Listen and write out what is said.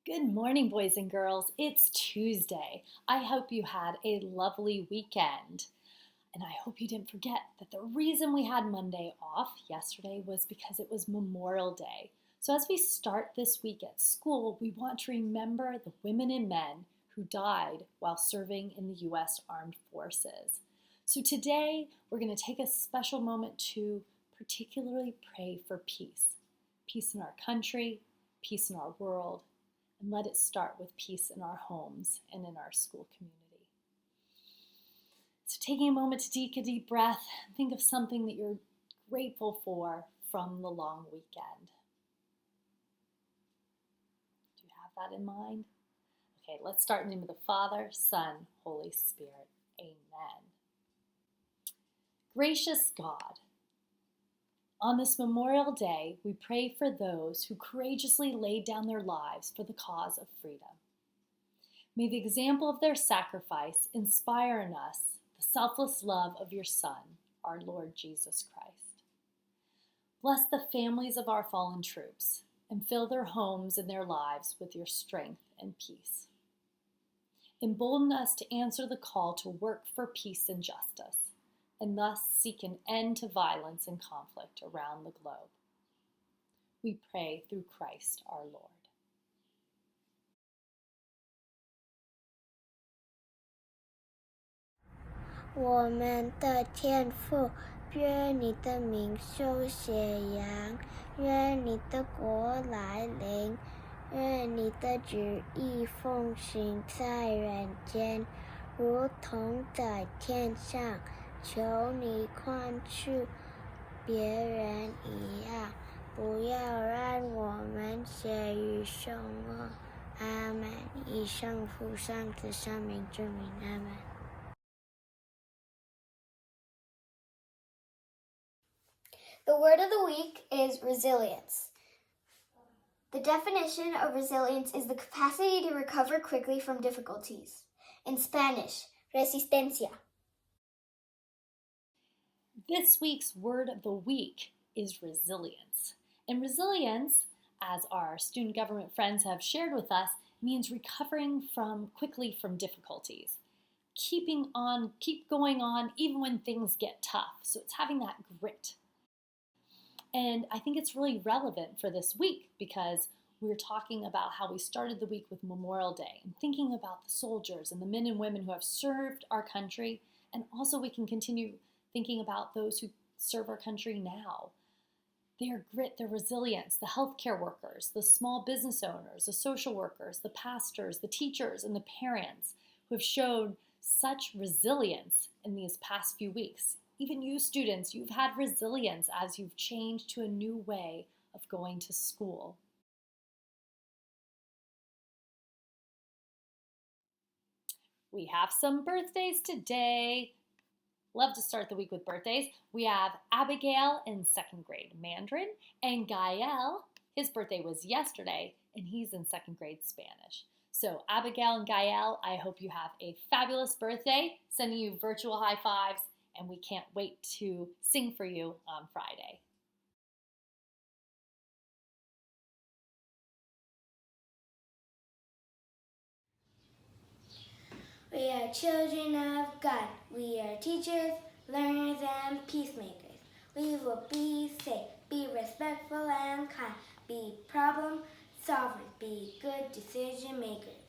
Good morning, boys and girls. It's Tuesday. I hope you had a lovely weekend. And I hope you didn't forget that the reason we had Monday off yesterday was because it was Memorial Day. So as we start this week at school, we want to remember the women and men who died while serving in the U.S. Armed Forces. So today, we're going to take a special moment to particularly pray for peace. Peace in our country, peace in our world, and let it start with peace in our homes and in our school community. So taking a moment to take a deep breath, think of something that you're grateful for from the long weekend. Do you have that in mind? Okay, let's start in the name of the Father, Son, Holy Spirit. Amen. Gracious God, on this Memorial Day, we pray for those who courageously laid down their lives for the cause of freedom. May the example of their sacrifice inspire in us the selfless love of your Son, our Lord Jesus Christ. Bless the families of our fallen troops and fill their homes and their lives with your strength and peace. Embolden us to answer the call to work for peace and justice, and thus seek an end to violence and conflict around the globe. We pray through Christ our Lord. 我们的天父，愿你的名受显扬，愿你的国来临，愿你的旨意奉行在人间，如同在天上。求你宽恕别人一样，不要让我们陷于凶恶。阿门。以上父、上子、上名之名，阿门。The word of the week is resilience. The definition of resilience is the capacity to recover quickly from difficulties. In Spanish, resistencia. This week's word of the week is resilience. And resilience, as our student government friends have shared with us, means recovering quickly from difficulties. Keep going on even when things get tough. So it's having that grit. And I think it's really relevant for this week because we're talking about how we started the week with Memorial Day and thinking about the soldiers and the men and women who have served our country. And also we can continue thinking about those who serve our country now. Their grit, their resilience, the healthcare workers, the small business owners, the social workers, the pastors, the teachers, and the parents who have showed such resilience in these past few weeks. Even you students, you've had resilience as you've changed to a new way of going to school. We have some birthdays today. Love to start the week with birthdays. We have Abigail in second grade Mandarin, and Gael, his birthday was yesterday, and he's in second grade Spanish. So Abigail and Gael, I hope you have a fabulous birthday. Sending you virtual high fives, and we can't wait to sing for you on Friday. We are children of God. We are teachers, learners, and peacemakers. We will be safe, be respectful and kind, be problem solvers, be good decision makers.